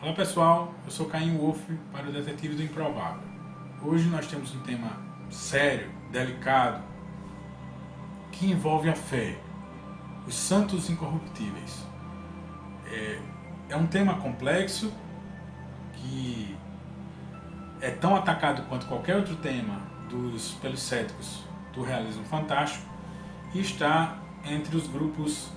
Olá pessoal, eu sou Caim Wolf para o Detetive do Improvável. Hoje nós temos um tema sério, delicado, que envolve a fé, os santos incorruptíveis. É um tema complexo que é tão atacado quanto qualquer outro tema pelos céticos do realismo fantástico e está entre os grupos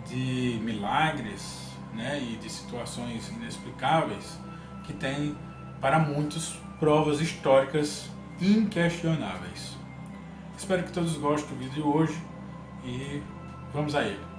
de milagres, né, e de situações inexplicáveis que tem para muitos provas históricas inquestionáveis. Espero que todos gostem do vídeo de hoje e vamos a ele.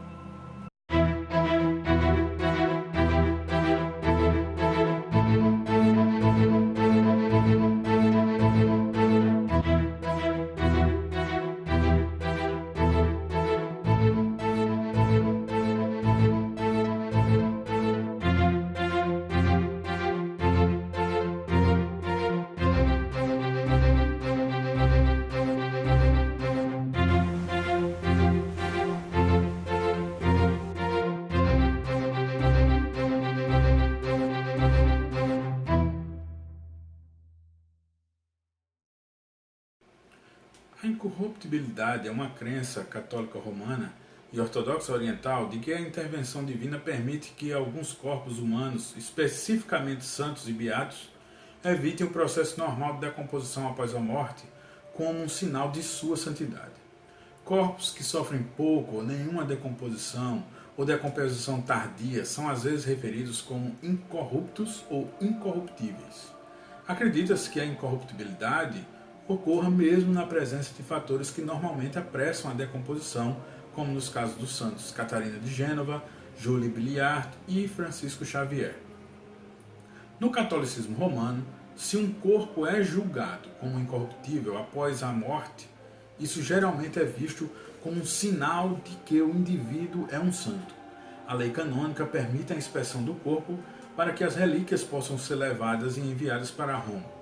A incorruptibilidade é uma crença católica romana e ortodoxa oriental de que a intervenção divina permite que alguns corpos humanos, especificamente santos e beatos, evitem o processo normal de decomposição após a morte como um sinal de sua santidade. Corpos que sofrem pouco ou nenhuma decomposição ou decomposição tardia são às vezes referidos como incorruptos ou incorruptíveis. Acredita-se que a incorruptibilidade ocorra mesmo na presença de fatores que normalmente apressam a decomposição, como nos casos dos santos Catarina de Gênova, Julie Billiard e Francisco Xavier. No catolicismo romano, se um corpo é julgado como incorruptível após a morte, isso geralmente é visto como um sinal de que o indivíduo é um santo. A lei canônica permite a inspeção do corpo para que as relíquias possam ser levadas e enviadas para Roma.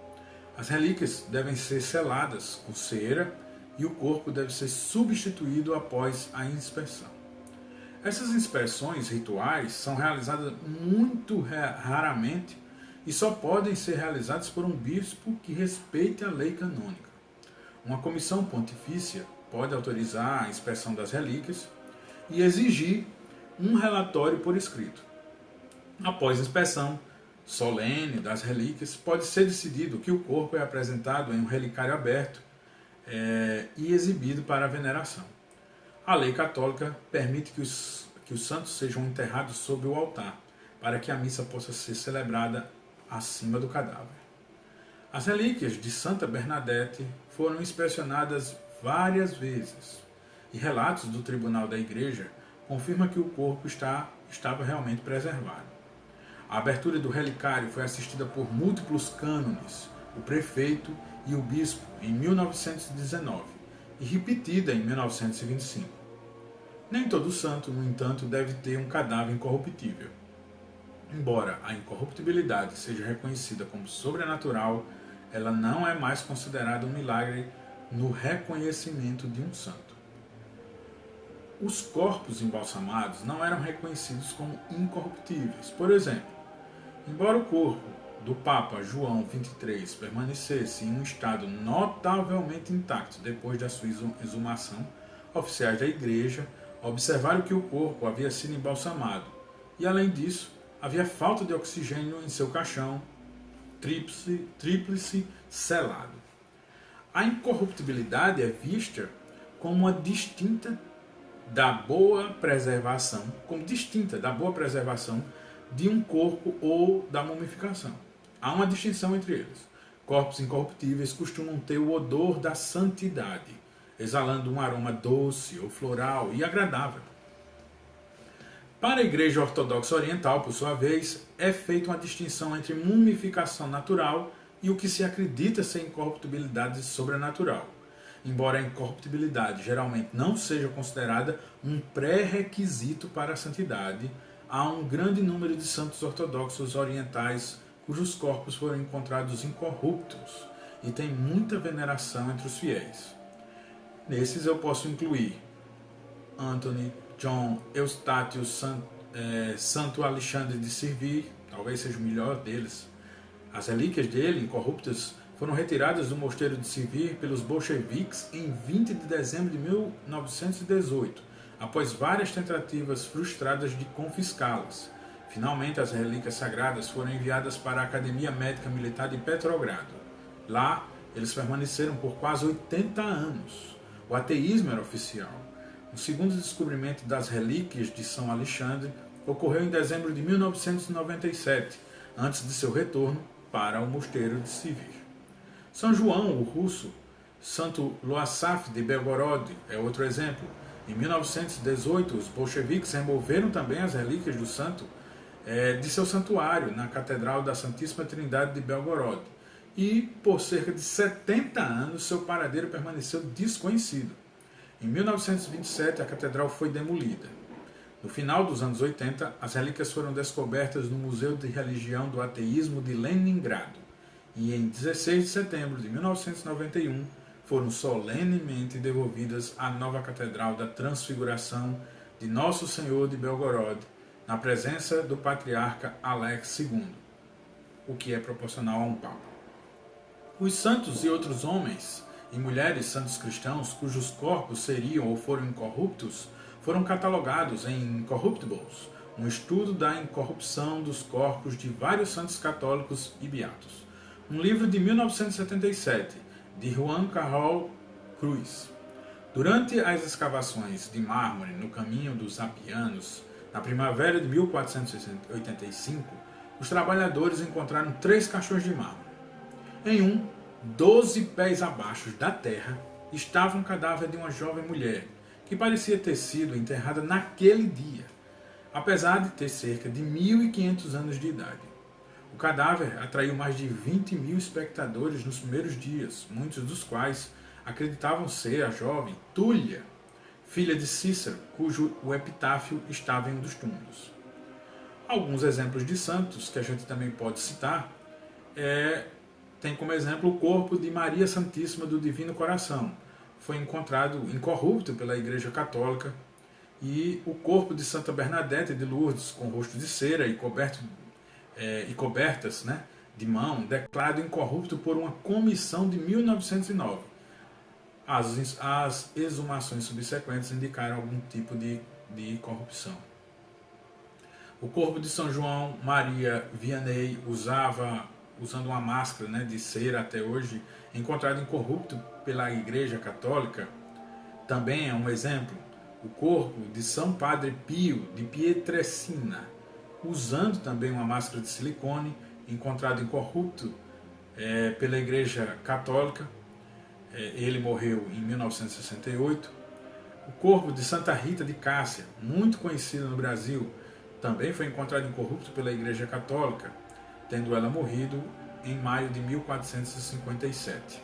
As relíquias devem ser seladas com cera e o corpo deve ser substituído após a inspeção. Essas inspeções rituais são realizadas muito raramente e só podem ser realizadas por um bispo que respeite a lei canônica. Uma comissão pontifícia pode autorizar a inspeção das relíquias e exigir um relatório por escrito. Após a inspeção solene das relíquias, pode ser decidido que o corpo é apresentado em um relicário aberto e exibido para a veneração. A lei católica permite que os santos sejam enterrados sobre o altar, para que a missa possa ser celebrada acima do cadáver. As relíquias de Santa Bernadette foram inspecionadas várias vezes, e relatos do tribunal da igreja confirmam que o corpo estava realmente preservado. A abertura do relicário foi assistida por múltiplos cânones, o prefeito e o bispo, em 1919, e repetida em 1925. Nem todo santo, no entanto, deve ter um cadáver incorruptível. Embora a incorruptibilidade seja reconhecida como sobrenatural, ela não é mais considerada um milagre no reconhecimento de um santo. Os corpos embalsamados não eram reconhecidos como incorruptíveis. Por exemplo, embora o corpo do Papa João XXIII permanecesse em um estado notavelmente intacto depois da sua exumação, oficiais da igreja observaram que o corpo havia sido embalsamado e, além disso, havia falta de oxigênio em seu caixão tríplice selado. A incorruptibilidade é vista como distinta da boa preservação de um corpo ou da mumificação. Há uma distinção entre eles. Corpos incorruptíveis costumam ter o odor da santidade, exalando um aroma doce ou floral e agradável. Para a Igreja Ortodoxa Oriental, por sua vez, é feita uma distinção entre mumificação natural e o que se acredita ser incorruptibilidade sobrenatural. Embora a incorruptibilidade geralmente não seja considerada um pré-requisito para a santidade, há um grande número de santos ortodoxos orientais cujos corpos foram encontrados incorruptos e tem muita veneração entre os fiéis. Nesses eu posso incluir Anthony, John, Eustáquio, Santo Alexandre de Sirvi, talvez seja o melhor deles. As relíquias dele, incorruptas, foram retiradas do mosteiro de Sivir pelos bolcheviques em 20 de dezembro de 1918, após várias tentativas frustradas de confiscá-las. Finalmente, as relíquias sagradas foram enviadas para a Academia Médica Militar de Petrogrado. Lá, eles permaneceram por quase 80 anos. O ateísmo era oficial. O segundo descobrimento das relíquias de São Alexandre ocorreu em dezembro de 1997, antes de seu retorno para o mosteiro de Sivir. São João, o russo, Santo Loassaf de Belgorod é outro exemplo. Em 1918, os bolcheviques removeram também as relíquias do santo de seu santuário na Catedral da Santíssima Trindade de Belgorod. E, por cerca de 70 anos, seu paradeiro permaneceu desconhecido. Em 1927, a catedral foi demolida. No final dos anos 80, as relíquias foram descobertas no Museu de Religião do Ateísmo de Leningrado. E em 16 de setembro de 1991, foram solenemente devolvidas à nova Catedral da Transfiguração de Nosso Senhor de Belgorod, na presença do patriarca Alex II, o que é proporcional a um papa. Os santos e outros homens e mulheres santos cristãos cujos corpos seriam ou foram incorruptos foram catalogados em Incorruptibles, um estudo da incorrupção dos corpos de vários santos católicos e beatos. Um livro de 1977, de Juan Carroll Cruz. Durante as escavações de mármore no caminho dos Apianos, na primavera de 1485, os trabalhadores encontraram 3 caixões de mármore. Em um, 12 pés abaixo da terra, estava um cadáver de uma jovem mulher, que parecia ter sido enterrada naquele dia, apesar de ter cerca de 1.500 anos de idade. O cadáver atraiu mais de 20.000 espectadores nos primeiros dias, muitos dos quais acreditavam ser a jovem Túlia, filha de Cícero, cujo o epitáfio estava em um dos túmulos. Alguns exemplos de santos que a gente também pode citar tem como exemplo o corpo de Maria Santíssima do Divino Coração. Foi encontrado incorrupto pela Igreja Católica, e o corpo de Santa Bernadette de Lourdes, com rosto de cera e cobertas de mão, declarado incorrupto por uma comissão de 1909. As exumações subsequentes indicaram algum tipo de corrupção. O corpo de São João Maria Vianney usando uma máscara de cera até hoje, encontrado incorrupto pela Igreja Católica, também é um exemplo. O corpo de São Padre Pio de Pietrelcina, usando também uma máscara de silicone, encontrado incorrupto pela Igreja Católica. Ele morreu em 1968. O corpo de Santa Rita de Cássia, muito conhecida no Brasil, também foi encontrado incorrupto pela Igreja Católica, tendo ela morrido em maio de 1457.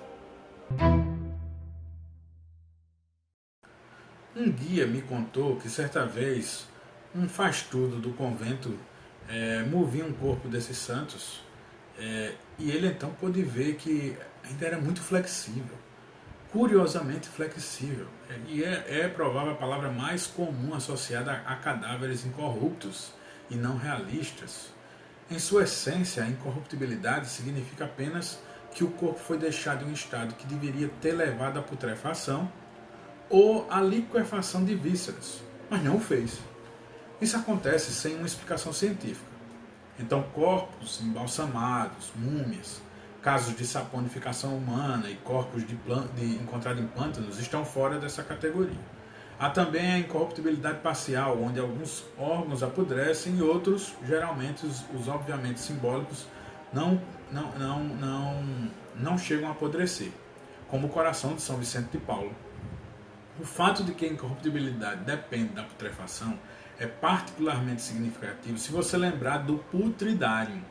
Um guia me contou que certa vez um faz-tudo do convento movia um corpo desses santos, e ele então pôde ver que ainda era muito flexível, curiosamente flexível, e é provável a palavra mais comum associada a cadáveres incorruptos e não realistas. Em sua essência, a incorruptibilidade significa apenas que o corpo foi deixado em um estado que deveria ter levado à putrefação ou à liquefação de vísceras, mas não o fez. Isso acontece sem uma explicação científica. Então, corpos embalsamados, múmias, casos de saponificação humana e corpos encontrados em pântanos estão fora dessa categoria. Há também a incorruptibilidade parcial, onde alguns órgãos apodrecem e outros, geralmente os obviamente simbólicos, não chegam a apodrecer, como o coração de São Vicente de Paulo. O fato de que a incorruptibilidade depende da putrefação é particularmente significativo se você lembrar do putridarium.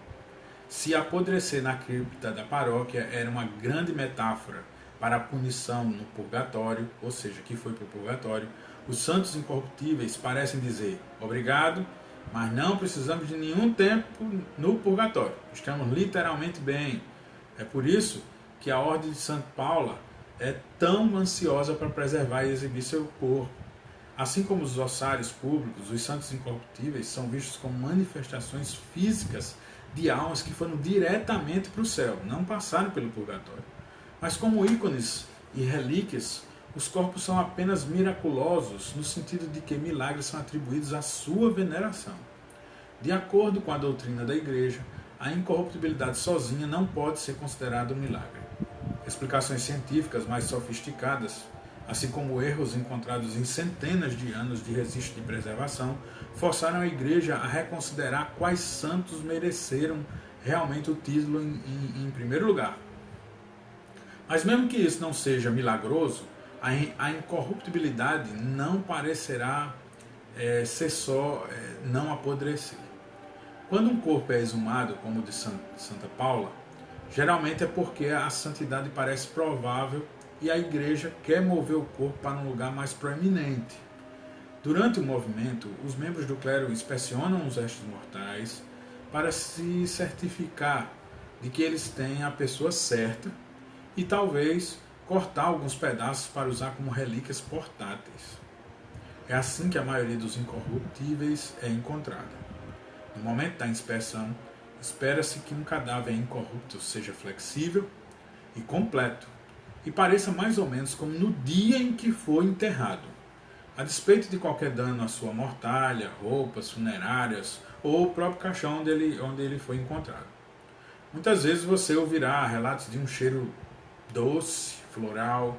Se apodrecer na cripta da paróquia era uma grande metáfora para a punição no purgatório, ou seja, que foi para o purgatório, os santos incorruptíveis parecem dizer: obrigado, mas não precisamos de nenhum tempo no purgatório. Estamos literalmente bem. É por isso que a Ordem de Santa Paula é tão ansiosa para preservar e exibir seu corpo. Assim como os ossários públicos, os santos incorruptíveis são vistos como manifestações físicas de almas que foram diretamente para o céu, não passaram pelo purgatório. Mas como ícones e relíquias, os corpos são apenas miraculosos, no sentido de que milagres são atribuídos à sua veneração. De acordo com a doutrina da Igreja, a incorruptibilidade sozinha não pode ser considerada um milagre. Explicações científicas mais sofisticadas, assim como erros encontrados em centenas de anos de registro de preservação, forçaram a Igreja a reconsiderar quais santos mereceram realmente o título em primeiro lugar. Mas mesmo que isso não seja milagroso, a incorruptibilidade não parecerá ser só não apodrecer. Quando um corpo é exumado, como o de Santa Paula, geralmente é porque a santidade parece provável e a Igreja quer mover o corpo para um lugar mais proeminente. Durante o movimento, os membros do clero inspecionam os restos mortais para se certificar de que eles têm a pessoa certa e talvez cortar alguns pedaços para usar como relíquias portáteis. É assim que a maioria dos incorruptíveis é encontrada. No momento da inspeção, espera-se que um cadáver incorrupto seja flexível e completo, e pareça mais ou menos como no dia em que foi enterrado, a despeito de qualquer dano à sua mortalha, roupas funerárias ou o próprio caixão onde ele foi encontrado. Muitas vezes você ouvirá relatos de um cheiro doce, floral,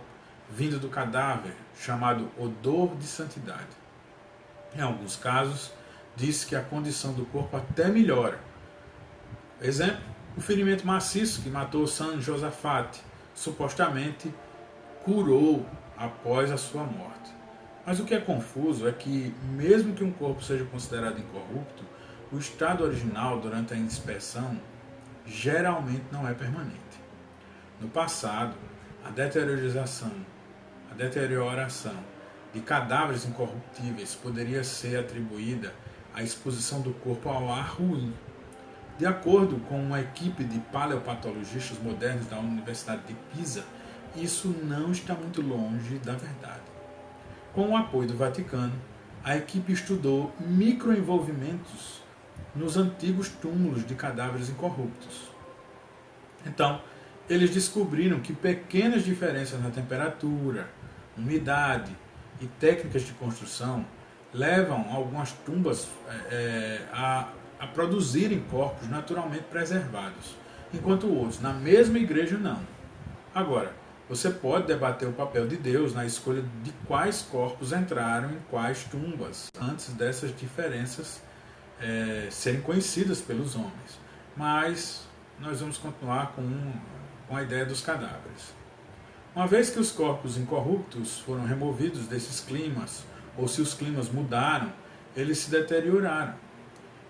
vindo do cadáver, chamado odor de santidade. Em alguns casos, diz que a condição do corpo até melhora. Exemplo, o ferimento maciço que matou San Josafate, supostamente curou após a sua morte. Mas o que é confuso é que, mesmo que um corpo seja considerado incorrupto, o estado original durante a inspeção geralmente não é permanente. No passado, a deterioração de cadáveres incorruptíveis poderia ser atribuída à exposição do corpo ao ar ruim. De acordo com uma equipe de paleopatologistas modernos da Universidade de Pisa, isso não está muito longe da verdade. Com o apoio do Vaticano, a equipe estudou microenvolvimentos nos antigos túmulos de cadáveres incorruptos. Então, eles descobriram que pequenas diferenças na temperatura, umidade e técnicas de construção levam algumas tumbas a produzirem corpos naturalmente preservados, enquanto outros, na mesma igreja, não. Agora, você pode debater o papel de Deus na escolha de quais corpos entraram em quais tumbas, antes dessas diferenças serem conhecidas pelos homens. Mas nós vamos continuar com a ideia dos cadáveres. Uma vez que os corpos incorruptos foram removidos desses climas, ou se os climas mudaram, eles se deterioraram.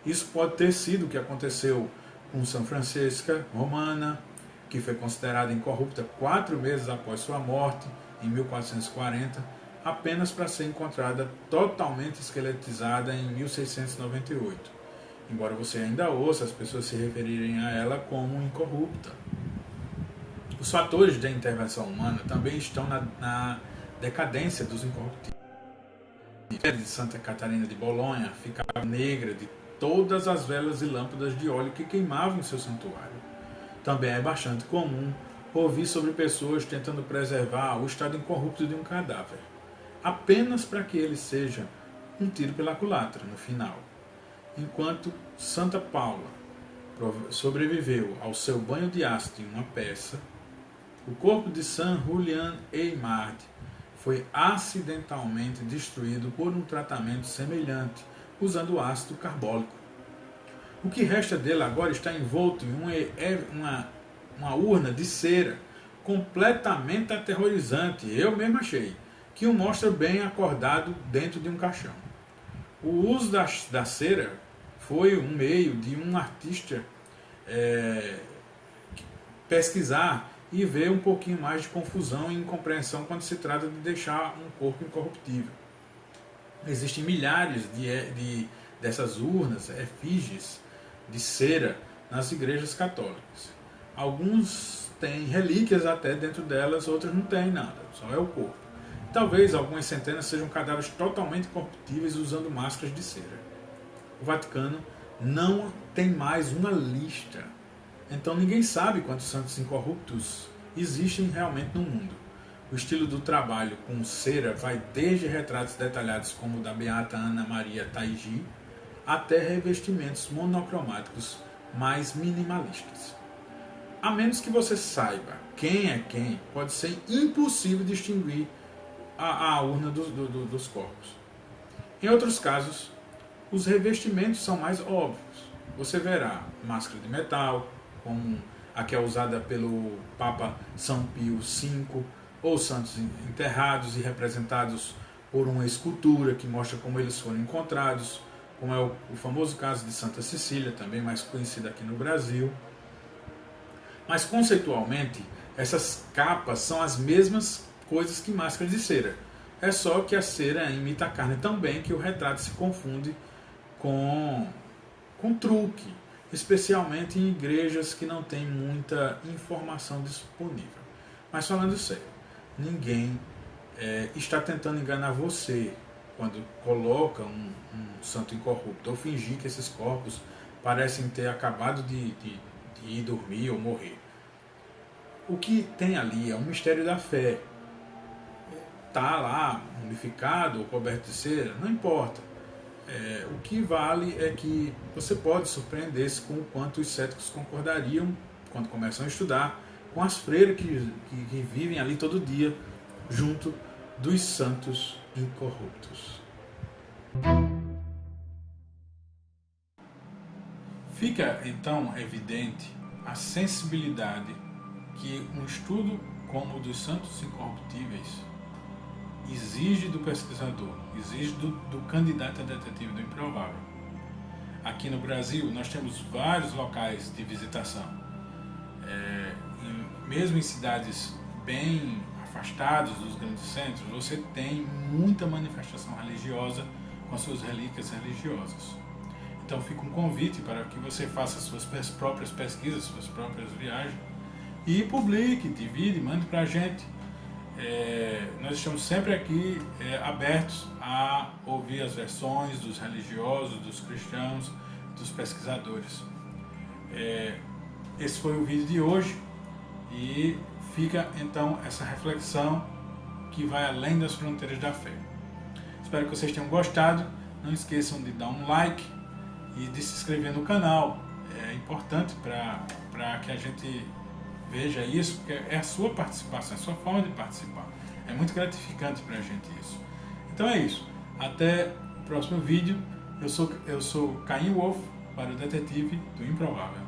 Isso pode ter sido o que aconteceu com São Francisca Romana, que foi considerada incorrupta 4 meses após sua morte, em 1440, apenas para ser encontrada totalmente esqueletizada em 1698. Embora você ainda ouça as pessoas se referirem a ela como incorrupta. Os fatores da intervenção humana também estão na decadência dos incorruptíveis. A de Santa Catarina de Bolonha ficava negra de todas as velas e lâmpadas de óleo que queimavam em seu santuário. Também é bastante comum ouvir sobre pessoas tentando preservar o estado incorrupto de um cadáver, apenas para que ele seja um tiro pela culatra no final. Enquanto Santa Paula sobreviveu ao seu banho de ácido em uma peça, o corpo de San Julián Eymard foi acidentalmente destruído por um tratamento semelhante, usando ácido carbólico. O que resta dele agora está envolto em uma urna de cera completamente aterrorizante, eu mesmo achei, que o mostra bem acordado dentro de um caixão. O uso da cera foi um meio de um artista pesquisar e ver um pouquinho mais de confusão e incompreensão quando se trata de deixar um corpo incorruptível. Existem milhares dessas urnas, efígies de cera nas igrejas católicas. Alguns têm relíquias até dentro delas, outros não têm nada, só é o corpo. Talvez algumas centenas sejam cadáveres totalmente incorruptíveis usando máscaras de cera. O Vaticano não tem mais uma lista. Então ninguém sabe quantos santos incorruptos existem realmente no mundo. O estilo do trabalho com cera vai desde retratos detalhados como o da Beata Ana Maria Taigi, até revestimentos monocromáticos mais minimalistas. A menos que você saiba quem é quem, pode ser impossível distinguir a urna dos corpos. Em outros casos, os revestimentos são mais óbvios. Você verá máscara de metal, como a que é usada pelo Papa São Pio V, ou santos enterrados e representados por uma escultura que mostra como eles foram encontrados, como é o famoso caso de Santa Cecília, também mais conhecida aqui no Brasil. Mas conceitualmente, essas capas são as mesmas coisas que máscaras de cera. É só que a cera imita a carne tão bem que o retrato se confunde com truque, especialmente em igrejas que não têm muita informação disponível. Mas falando sério, ninguém está tentando enganar você quando coloca um santo incorrupto ou fingir que esses corpos parecem ter acabado de ir dormir ou morrer. O que tem ali é um mistério da fé. Está lá mumificado ou coberto de cera, não importa. O que vale é que você pode surpreender-se com o quanto os céticos concordariam, quando começam a estudar, com as freiras que vivem ali todo dia, junto dos santos incorruptos. Fica então evidente a sensibilidade que um estudo como o dos santos incorruptíveis exige do pesquisador, exige do candidato a detetive do improvável. Aqui no Brasil nós temos vários locais de visitação, mesmo em cidades bem afastadas dos grandes centros, você tem muita manifestação religiosa com suas relíquias religiosas. Então fica um convite para que você faça suas próprias pesquisas, suas próprias viagens e publique, divide, mande para a gente. Nós estamos sempre aqui abertos a ouvir as versões dos religiosos, dos cristãos, dos pesquisadores. Esse foi o vídeo de hoje e fica então essa reflexão que vai além das fronteiras da fé. Espero que vocês tenham gostado. Não esqueçam de dar um like e de se inscrever no canal. É importante para que a gente veja isso, porque é a sua participação, é a sua forma de participar. É muito gratificante para a gente isso. Então é isso. Até o próximo vídeo. Eu sou Caim Wolf para o Detetive do Improvável.